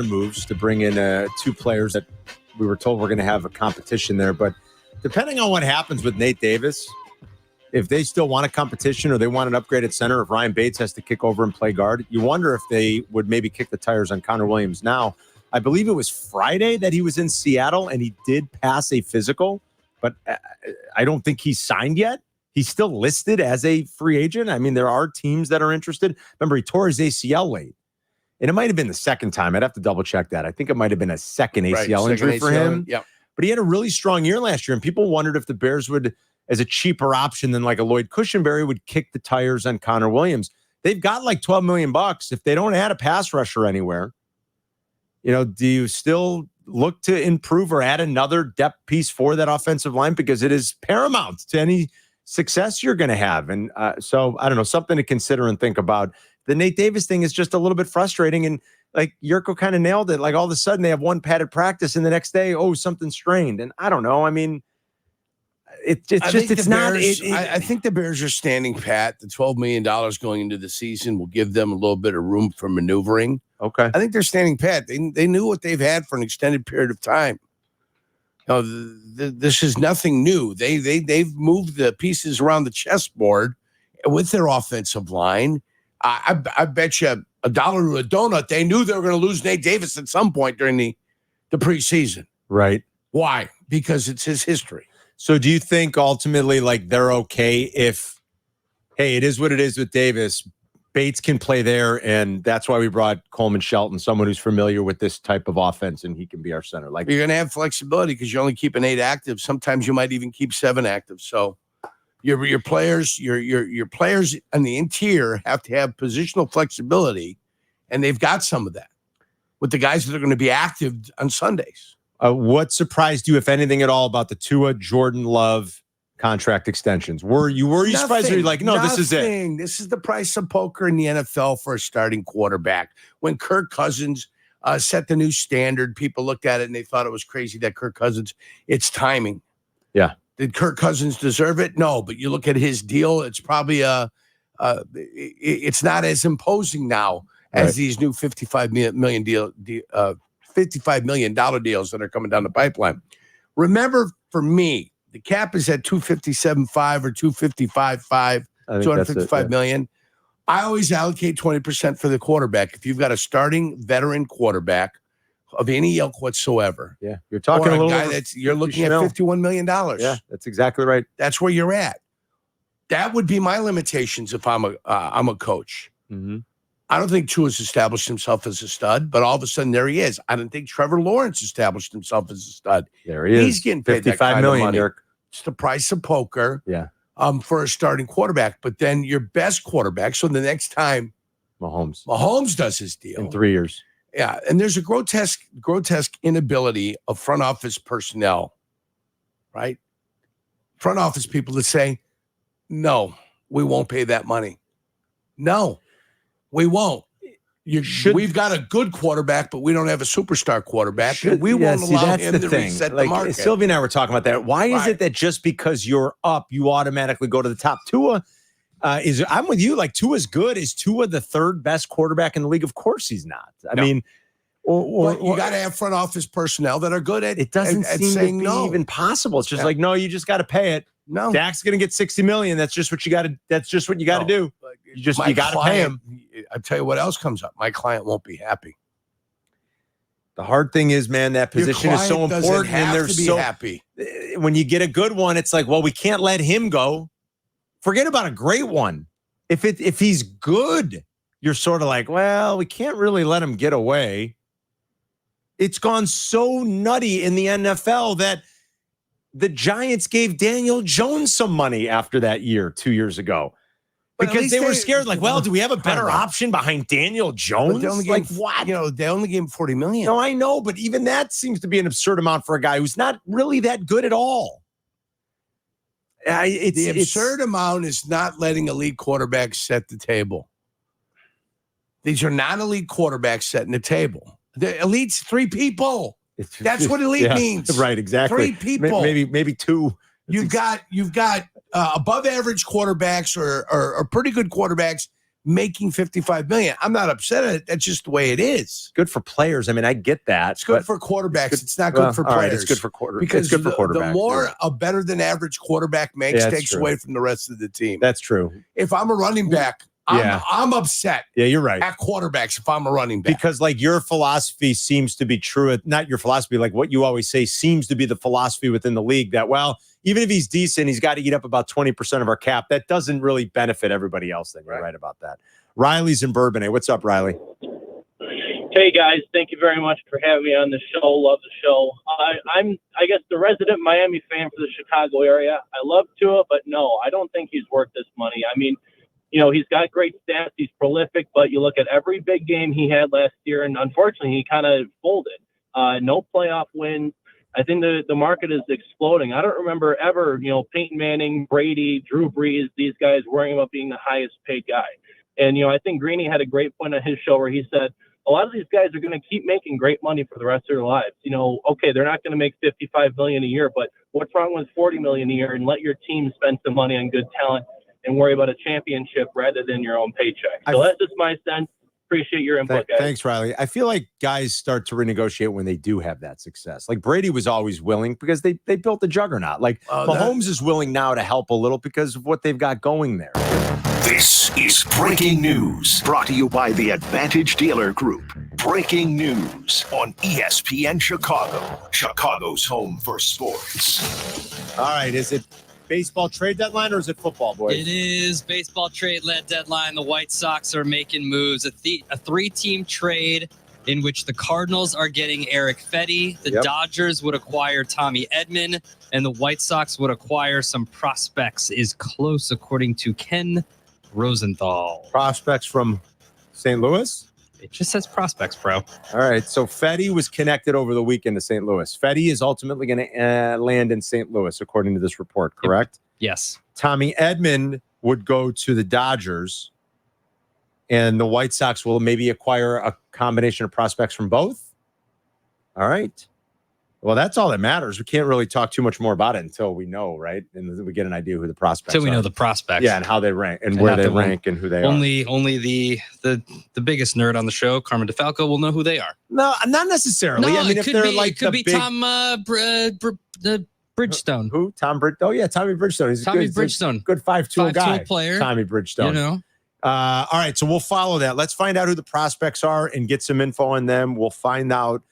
moves to bring in two players that we were told we're going to have a competition there. But depending on what happens with Nate Davis, if they still want a competition or they want an upgraded center, if Ryan Bates has to kick over and play guard, you wonder if they would maybe kick the tires on Connor Williams. Now, I believe it was Friday that he was in Seattle and he did pass a physical, but I don't think he's signed yet. He's still listed as a free agent. I mean, there are teams that are interested. Remember, he tore his ACL late. And it might have been the second time. I'd have to double check that. I think it might have been a second ACL injury for him. Yeah. But he had a really strong year last year, and people wondered if the Bears would, as a cheaper option than like a Lloyd Cushenberry, would kick the tires on Connor Williams. They've got like $12 million. If they don't add a pass rusher anywhere, do you still look to improve or add another depth piece for that offensive line? Because it is paramount to any success you're going to have. And so, I don't know, something to consider and think about. The Nate Davis thing is just a little bit frustrating. And like Jurko kind of nailed it. Like all of a sudden they have one padded practice and the next day, something strained. And I don't know. I mean, I think the Bears are standing pat. The $12 million going into the season will give them a little bit of room for maneuvering. Okay. I think they're standing pat. They knew what they've had for an extended period of time. This is nothing new. They've moved the pieces around the chessboard with their offensive line. I bet you $1 to a donut they knew they were going to lose Nate Davis at some point during the preseason. Right. Why? Because it's his history. So do you think ultimately like they're okay if, hey, it is what it is with Davis, Bates can play there, and that's why we brought Coleman Shelton, someone who's familiar with this type of offense, and he can be our center. Like you're going to have flexibility because you're only keeping 8 active. Sometimes you might even keep 7 active. So your players on the interior have to have positional flexibility, and they've got some of that with the guys that are going to be active on Sundays. What surprised you, if anything at all, about the Tua Jordan Love contract extensions? Were you surprised? Or you like, no, this is it? This is the price of poker in the NFL for a starting quarterback. When Kirk Cousins set the new standard, people looked at it and they thought it was crazy that Kirk Cousins, it's timing. Yeah. Did Kirk Cousins deserve it? No, but you look at his deal, it's probably it's not as imposing now as these new $55 million deals that are coming down the pipeline. Remember, for me, the cap is at $257.5 or $255.5, $255 million. I always allocate 20% for the quarterback. If you've got a starting veteran quarterback of any ilk whatsoever, you're talking or a little guy you're looking at $51 million. Yeah, that's exactly right. That's where you're at. That would be my limitations if I'm a coach. Mm-hmm. I don't think Tua's established himself as a stud, but all of a sudden there he is. I don't think Trevor Lawrence established himself as a stud. There he is. He's getting paid $55 million. Dirk. It's the price of poker. Yeah. For a starting quarterback, but then your best quarterback. So the next time Mahomes does his deal in 3 years. Yeah, and there's a grotesque inability of front office personnel, right? Front office people that say, no, we won't pay that money. No, we won't. We've got a good quarterback, but we don't have a superstar quarterback. We won't allow him to reset the market. Sylvia and I were talking about that. Why is it that just because you're up, you automatically go to the top? Tua I'm with you. Like, Tua's good. Is Tua the third best quarterback in the league? Of course he's not. I mean, you got to have front office personnel that are good at it. Doesn't at seem to be even possible. It's just like, no, you just got to pay it. No, Dak's going to get $60 million. That's just what you got to. That's just what you got to do. You got to pay him. I tell you what else comes up. My client won't be happy. The hard thing is, man, that position is so important, and they're so happy. When you get a good one, it's like, well, we can't let him go. Forget about a great one. If he's good, you're sort of like, well, we can't really let him get away. It's gone so nutty in the NFL that the Giants gave Daniel Jones some money after that year 2 years ago. Because they were scared, like, well, do we have a better option behind Daniel Jones? Like, what? They only gave him $40 million. No, I know, but even that seems to be an absurd amount for a guy who's not really that good at all. The absurd amount is not letting elite quarterbacks set the table. These are non-elite quarterbacks setting the table. The elite's 3 people. That's what elite means. Right, exactly. 3 people. Maybe 2. You've got above average quarterbacks or pretty good quarterbacks, making $55 million. I'm not upset at it. That's just the way it is. Good for players. I mean, I get that. It's good for quarterbacks. It's not good for players. All right, it's good for quarterbacks. Because it's good for quarterbacks. the more a better than average quarterback makes, takes away from the rest of the team. That's true. If I'm a running back, I'm upset. Yeah, you're right. At quarterbacks, if I'm a running back. Because like your philosophy seems to be true. Not your philosophy, like what you always say seems to be the philosophy within the league that, well, even if he's decent, he's got to eat up about 20% of our cap. That doesn't really benefit everybody else. Then you're right about that. Riley's in Bourbonnais. What's up, Riley? Hey guys, thank you very much for having me on the show. Love the show. I'm, I guess, the resident Miami fan for the Chicago area. I love Tua, but no, I don't think he's worth this money. I mean, you know, he's got great stats. He's prolific, but you look at every big game he had last year, and unfortunately, he kind of folded. No playoff wins. I think the market is exploding. I don't remember ever, you know, Peyton Manning, Brady, Drew Brees, these guys worrying about being the highest paid guy. And, you know, I think Greeny had a great point on his show where he said a lot of these guys are going to keep making great money for the rest of their lives. You know, okay, they're not going to make $55 million a year, but what's wrong with $40 million a year, and let your team spend some money on good talent and worry about a championship rather than your own paycheck. So that's just my sense. Appreciate your input, guys. Thanks, Riley. I feel like guys start to renegotiate when they do have that success. Like Brady was always willing because they built the juggernaut. Like Mahomes is willing now to help a little because of what they've got going there. This is Breaking News, brought to you by the Advantage Dealer Group. Breaking news on ESPN Chicago, Chicago's home for sports. All right, is it baseball trade deadline or is it football, boys? It is baseball trade deadline. The White Sox are making moves. A three-team trade in which the Cardinals are getting Eric Fetty, the Dodgers would acquire Tommy Edman, and the White Sox would acquire some prospects is close, according to Ken Rosenthal. Prospects from St. Louis? It just says prospects, bro. All right, so Fetty was connected over the weekend to St. Louis. Fetty is ultimately going to land in St. Louis, according to this report, correct? Yes. Tommy Edman would go to the Dodgers, and the White Sox will maybe acquire a combination of prospects from both. All right. Well, that's all that matters. We can't really talk too much more about it until we know, right? And we get an idea who the prospects are. Until we know the prospects. Yeah, and how they rank and where they rank and who they are. Only the biggest nerd on the show, Carmen DeFalco, will know who they are. No, not necessarily. No, I mean, if they're like it could be Tom Bridgestone. Who? Tom Bridgestone? Oh, yeah, Tommy Bridgestone. He's Tommy good, Bridgestone. Good 5'2" guy. Player. Tommy Bridgestone. You know. All right, so we'll follow that. Let's find out who the prospects are and get some info on them. We'll find out.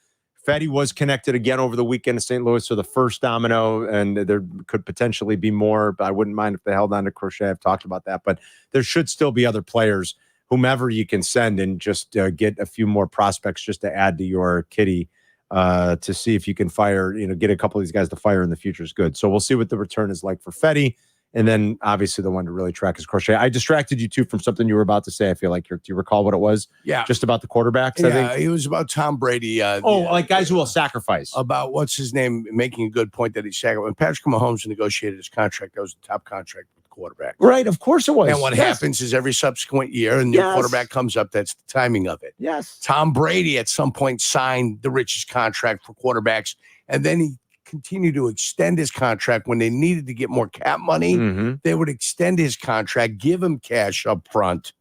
Fetty was connected again over the weekend to St. Louis, so the first domino, and there could potentially be more, but I wouldn't mind if they held on to Crochet. I've talked about that, but there should still be other players, whomever you can send, and just get a few more prospects just to add to your kitty to see if you can fire, get a couple of these guys to fire in the future is good. So we'll see what the return is like for Fetty. And then obviously the one to really track is Crochet. I distracted you too from something you were about to say. I feel like do you recall what it was? Yeah. Just about the quarterbacks, yeah, I think. It was about Tom Brady. Like guys who will sacrifice. About what's his name, making a good point that he sacrificed. When Patrick Mahomes negotiated his contract, that was the top contract with the quarterback. Right, of course it was. And what happens is every subsequent year, a new quarterback comes up, that's the timing of it. Yes. Tom Brady at some point signed the richest contract for quarterbacks, and then he continue to extend his contract when they needed to get more cap money. Mm-hmm. They would extend his contract, give him cash up front,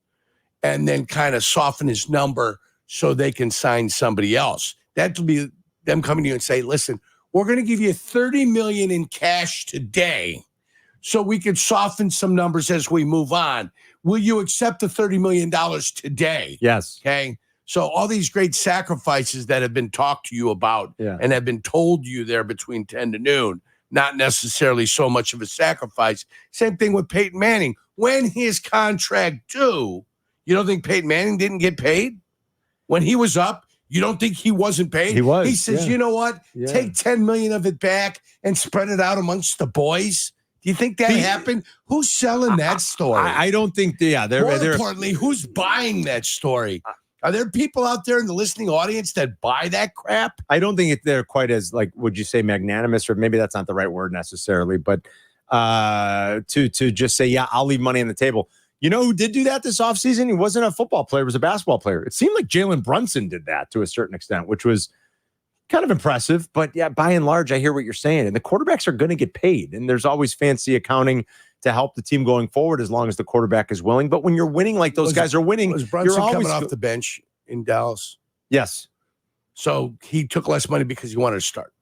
and then kind of soften his number so they can sign somebody else. That would be them coming to you and say, listen, we're going to give you $30 million in cash today so we can soften some numbers as we move on. Will you accept the $30 million today? Yes. Okay. So all these great sacrifices that have been talked to you about and have been told you there between 10 to noon, not necessarily so much of a sacrifice. Same thing with Peyton Manning. When his contract due, you don't think Peyton Manning didn't get paid? When he was up, you don't think he wasn't paid? He was. He says, you know what? Yeah. Take $10 million of it back and spread it out amongst the boys. Do you think that happened? Who's selling that story? I don't think, More importantly, who's buying that story? Are there people out there in the listening audience that buy that crap? I don't think they're quite as, would you say magnanimous, or maybe that's not the right word necessarily, but to just say, yeah, I'll leave money on the table. You know who did do that this offseason? He wasn't a football player, he was a basketball player. It seemed like Jalen Brunson did that to a certain extent, which was kind of impressive. But yeah, by and large, I hear what you're saying. And the quarterbacks are going to get paid. And there's always fancy accounting to help the team going forward as long as the quarterback is willing. But when you're winning like those guys are winning, Was Brunson you're always coming off the bench in Dallas? Yes. So he took less money because he wanted to start.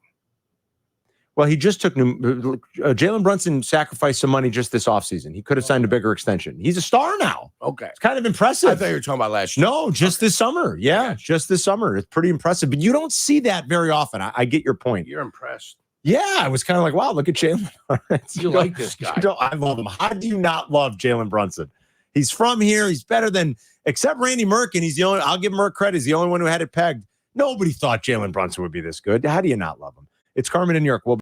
Well, he just took Jalen Brunson sacrificed some money just this offseason. He could have signed a bigger extension. He's a star now. Okay. It's kind of impressive. I thought you were talking about last year. No, just this summer. Yeah, just this summer. It's pretty impressive. But you don't see that very often. I get your point. You're impressed. Yeah, I was kind of like, wow, look at Jalen. You like this guy. I love him. How do you not love Jalen Brunson? He's from here. He's better than, except Randy Merkin. He's the only, I'll give Merck credit. He's the only one who had it pegged. Nobody thought Jalen Brunson would be this good. How do you not love him? It's Carmen and Jurko.